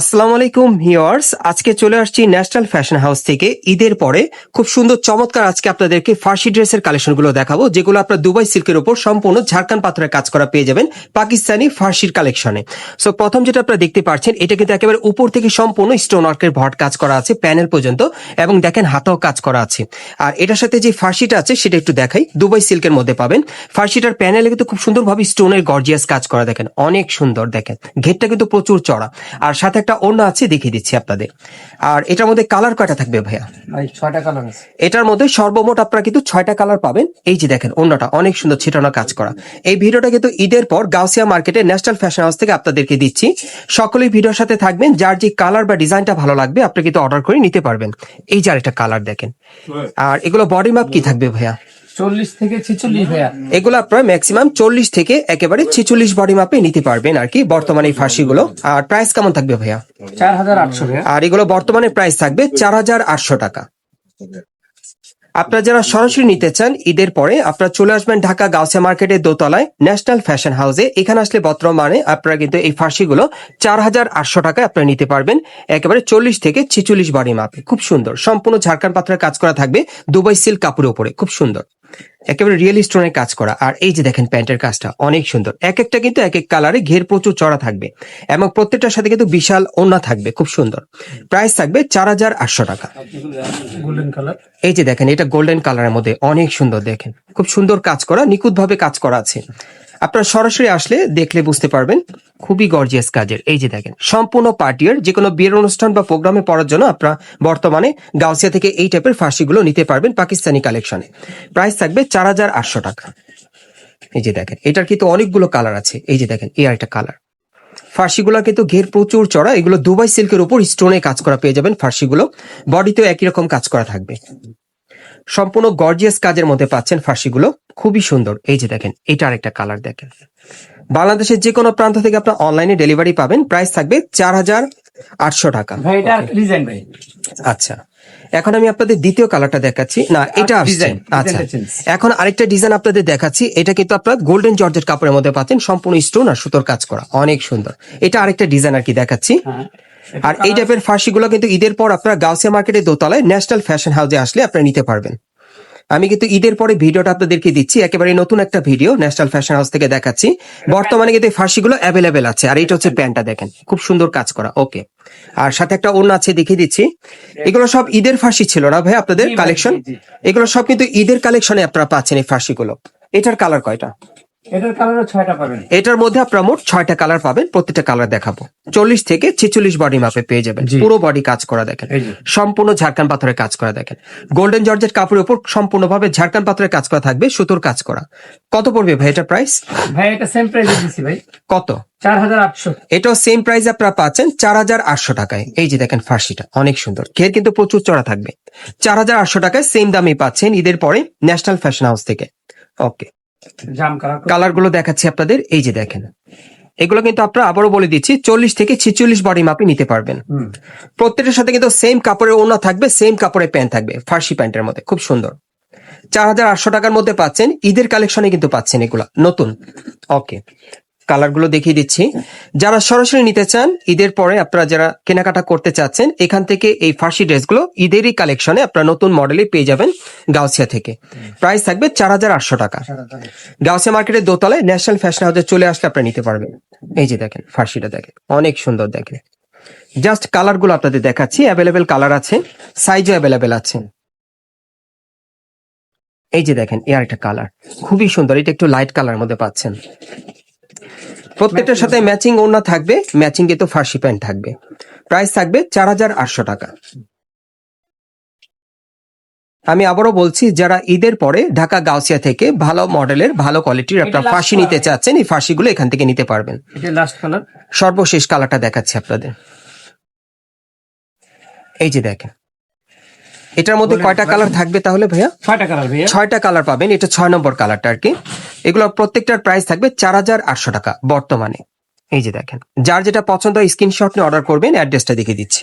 আসসালামু আলাইকুম ভিউয়ার্স, আজকে চলে আসছি ন্যাশনাল ফ্যাশন হাউস থেকে ঈদের পরে খুব সুন্দর চমৎকার আজকে আপনাদেরকে ফার্সি ড্রেসের কালেকশনগুলো দেখাবো, যেগুলো আপনার দুবাই সিল্কের উপর সম্পূর্ণ ঝাড়খান পাথরের কাজ করা পেয়ে যাবেন পাকিস্তানি ফার্সির কালেকশনে। সো প্রথম যেটা আপনারা দেখতে পাচ্ছেন, এটা কিন্তু একেবারে উপর থেকে সম্পূর্ণ স্টোন ওয়ার্কের ভট কাজ করা আছে প্যানেল পর্যন্ত, এবং দেখেন হাতাও কাজ করা আছে। আর এটার সাথে যে ফার্সিটা আছে সেটা একটু দেখাই, দুবাই সিল্কের মধ্যে পাবেন। ফার্সিটার প্যানেলে কিন্তু খুব সুন্দরভাবে স্টোনের গর্জিয়াস কাজ করা, দেখেন অনেক সুন্দর, দেখেন ঘেরটা কিন্তু প্রচুর চড়া, আর সাথে একটা ওড়না আছে দেখিয়ে দিচ্ছি আপনাদের। আর এটার মধ্যে কালার কয়টা থাকবে ভাইয়া? ছয়টা কালার আছে এটার মধ্যে সর্বমোট আপনারা কিন্তু 6টা কালার পাবেন। এই যে দেখেন ওড়নাটা অনেক সুন্দর ছিটানো কাজ করা। এই ভিডিওটা কিন্তু ঈদের পর গাউসিয়া মার্কেটে ন্যাশনাল ফ্যাশন হাউস থেকে আপনাদেরকে দিচ্ছি। সকলেই ভিডিওর সাথে থাকবেন, যার যে কালার বা ডিজাইনটা ভালো লাগবে আপনি কিন্তু অর্ডার করে নিতে পারবেন। এই যে আরেকটা কালার দেখেন। আর এগুলো বডি মাপ কি থাকবে ভাইয়া? 40 থেকে 46 ভাইয়া। এগুলো আপনারা ম্যাক্সিমাম 40 থেকে একেবারে 46 বডি মাপে নিতে পারবেন আর কি বর্তমানে এই ফার্সিগুলো। আর প্রাইস কেমন থাকবে ভাইয়া? 4800 ভাইয়া। আর এগুলো বর্তমানে প্রাইস থাকবে 4800 টাকা। আপনারা যারা সরাসরি নিতে চান ঈদের পরে আপনারা চলে আসবেন ঢাকা গাউসিয়া মার্কেটের দোতলায় ন্যাশনাল ফ্যাশন হাউসে। এখানে আসলে বর্তমানে আপনারা কিন্তু এই ফার্সিগুলো 4800 টাকায় আপনারা নিতে পারবেন, একেবারে 40 থেকে 46 বডি মাপে। খুব সুন্দর সম্পূর্ণ ঝাড়খান পাথরের কাজ করা থাকবে দুবাই সিল্ক কাপড়ের উপরে, খুব সুন্দর একেবারে রিয়েল স্টোনের কাজ করা। আর এই যে দেখেন প্যান্টের কাজটা অনেক সুন্দর, এক একটা কিন্তু এক এক কালারে ঘের প্রচুর চড়া থাকবে, এবং প্রত্যেকটার সাথে কিন্তু বিশাল ওড়না থাকবে, খুব সুন্দর। প্রাইস থাকবে 4800 টাকা। গোল্ডেন কালার, এই যে দেখেন এটা গোল্ডেন কালারের মধ্যে অনেক সুন্দর, দেখেন খুব সুন্দর কাজ করা, নিখুঁত ভাবে কাজ করা আছে। আপনারা সরাসরি আসলে দেখলে বুঝতে পারবেন, খুবই গর্জিয়াস কাজের। এই যে দেখেন সম্পূর্ণ পার্টিয়ার যে কোনো বিয়ের অনুষ্ঠান বা প্রোগ্রামে পড়ার জন্য আপনারা বর্তমানে গাউসিয়া থেকে এই টাইপের ফার্সিগুলো নিতে পারবেন পাকিস্তানি কালেকশনে। প্রাইস থাকবে 4800 টাকা। এই যে দেখেন এটার কিন্তু অনেকগুলো কালার আছে। এই যে দেখেন এই আরেকটা কালার। ফার্সিগুলো কিন্তু ঘের প্রচুর চড়া, এগুলো দুবাই সিল্কের উপর স্টোনে কাজ করা পেয়ে যাবেন। ফার্সিগুলো বডিতেও একই রকম কাজ করা থাকবে, সম্পূর্ণ গর্জিয়াস কাজের মধ্যে পাচ্ছেন ফার্সিগুলো, খুবই সুন্দর। এই যে দেখেন এটা আরেকটা কালার দেখেন। বাংলাদেশের যে কোনো প্রান্ত থেকে আপনার অনলাইনে ডেলিভারি পাবেন। প্রাইস থাকবে 4800 টাকা। ভাই এটা ডিজাইন ভাই। আচ্ছা, এখন আমি আপনাদের দ্বিতীয় কালারটা দেখাচ্ছি। না, এটা আসছে। আচ্ছা, এখন আরেকটা ডিজাইন আপনাদের দেখাচ্ছি। এটা কিন্তু আপনারা গোল্ডেন জর্জেট কাপড়ের মধ্যে পাচ্ছেন, সম্পূর্ণ স্টোন আর সুতোর কাজ করা, অনেক সুন্দর। এটা আরেকটা ডিজাইন আর কি দেখাচ্ছি। আর এই টাইপের ফার্সিগুলো কিন্তু ঈদের পর আপনারা গাউসিয়া মার্কেটের দোতলায় ন্যাশনাল ফ্যাশন হাউসে আসলে আপনারা নিতে পারবেন। আমি কিন্তু ঈদের পরে ভিডিওটা আপনাদেরকে দিচ্ছি, একেবারে নতুন একটা ভিডিও ন্যাশনাল ফ্যাশন হাউস থেকে দেখাচ্ছি। বর্তমানে কিন্তু ফার্সিগুলো অ্যাভেলেবেল আছে। আর এটা হচ্ছে প্যান্টটা, দেখেন খুব সুন্দর কাজ করা। ওকে, আর সাথে একটা ওড়না আছে দেখিয়ে দিচ্ছি। এগুলো সব ঈদের ফার্সি ছিল না ভাই আপনাদের কালেকশন? এগুলো সব কিন্তু ঈদের কালেকশনে আপনারা পাচ্ছেন এই ফার্সিগুলো। এটার কালার কয়টা? এটার কালারও 6টা পাবেন। এটার মধ্যে আপনারা মোট 6টা কালার পাবেন, প্রত্যেকটা কালার দেখাবো। 40 থেকে 46 বডি মাপে পেয়ে যাবেন, পুরো বডি কাজ করা দেখেন, সম্পূর্ণ ঝাড়খান পাথরের কাজ করা দেখেন। গোল্ডেন জর্জেট কাপড়ের উপর সম্পূর্ণভাবে ঝাড়খান পাথরের কাজ করা থাকবে, সুতোর কাজ করা। কত পড়বে ভাই এটা প্রাইস? ভাই এটা সেম প্রাইসে দিছি ভাই। কত? 4800। এটাও সেম প্রাইস আপনারা পাচ্ছেন 4800 টাকায়। এই যে দেখেন ফার্সিটা অনেক সুন্দর, ঘের কিন্তু প্রচুর চড়া থাকবে। 4800 টাকায় সেম দামে পাচ্ছেন ঈদের পরে ন্যাশনাল ফ্যাশন হাউস থেকে। ওকে, জাম কালার, কালার গুলো দেখাচ্ছি আপনাদের। এই যে দেখেন এগুলো কিন্তু আপনারা আবারও বলে দিচ্ছি 40 থেকে 46 বডি মাপে নিতে পারবেন। প্রত্যেকটার সাথে কিন্তু সেম কাপড়ের ওড়না থাকবে, সেম কাপড়ের প্যান্ট থাকবে, ফার্সি প্যান্টের মধ্যে খুব সুন্দর। 4800 টাকার মধ্যে পাচ্ছেন, ঈদের কালেকশনে কিন্তু পাচ্ছেন এগুলা নতুন। ওকে, কালার গুলো দেখিয়ে দিচ্ছি। যারা সরাসরি নিতে চান ঈদের পরে, আপনারা যারা কেনাকাটা করতে চাচ্ছেন, এখান থেকে এই ফার্সি ড্রেসগুলো ঈদেরই কালেকশনে আপনারা নতুন মডেলে পেয়ে যাবেন গাউসিয়া থেকে। প্রাইস থাকবে 4800 টাকা। গাউসিয়া মার্কেটের দোতলায় ন্যাশনাল ফ্যাশন হাউসে চলে আসলে আপনারা নিতে পারবেন। এই যে দেখেন ফার্সিটা দেখেন অনেক সুন্দর, দেখেন জাস্ট কালার গুলো আপনাদের দেখাচ্ছি। অ্যাভেলেবেল কালার আছে, সাইজও অ্যাভেলেবেল আছে। এই যে দেখেন এর একটা কালার খুবই সুন্দর, এটা একটু লাইট কালার মধ্যে পাচ্ছেন। প্রত্যেকটার সাথে ম্যাচিং ওড়না থাকবে, ম্যাচিং এ তো ফার্সি প্যান্ট থাকবে। প্রাইস থাকবে 4800 টাকা। আমি আবারও বলছি, যারা ঈদের পরে ঢাকা গাউসিয়া থেকে ভালো মডেলের ভালো কোয়ালিটির আপনার ফার্সি নিতে চাচ্ছেন, এই ফার্সিগুলো এখান থেকে নিতে পারবেন। এটা লাস্ট কালার, সর্বশেষ কালারটা দেখাচ্ছি আপনাদের। এই যে দেখেন এটার মধ্যে কয়টা কালার থাকবে তাহলে ভাইয়া? 6টা কালার ভাইয়া। 6টা কালার পাবেন, এটা 6 নম্বর কালারটা আর কি। এগুলো প্রত্যেকটার প্রাইস থাকবে 4800 টাকা বর্তমানে। এই যে দেখেন, যার যেটা পছন্দ হয় স্ক্রিনশট নিয়ে অর্ডার করবেন, অ্যাড্রেসটা দেখে দিচ্ছি।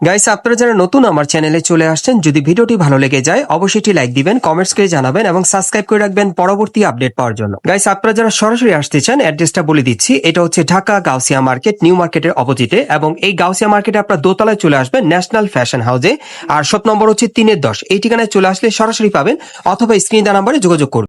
গাইস, আপনারা যারা নতুন আমার চ্যানেলে চলে আসছেন, যদি ভিডিওটি ভালো লেগে যায় অবশ্যই একটি লাইক দিবেন, কমেন্টস করে জানাবেন এবং সাবস্ক্রাইব করে রাখবেন পরবর্তী আপডেট পাওয়ার জন্য। গাইস, আপনারা যারা সরাসরি আসতে চান অ্যাড্রেসটা বলে দিচ্ছি। এটা হচ্ছে ঢাকা গাউসিয়া মার্কেট, নিউ মার্কেটের অপোজিটে, এবং এই গাউসিয়া মার্কেটে আপনারা দোতলায় চলে আসবেন ন্যাশনাল ফ্যাশন হাউসে, আর শপ নম্বর হচ্ছে 3-10। এই ঠিকানায় চলে আসলে সরাসরি পাবেন, অথবা স্ক্রিন দেওয়া নাম্বারে যোগাযোগ করবেন।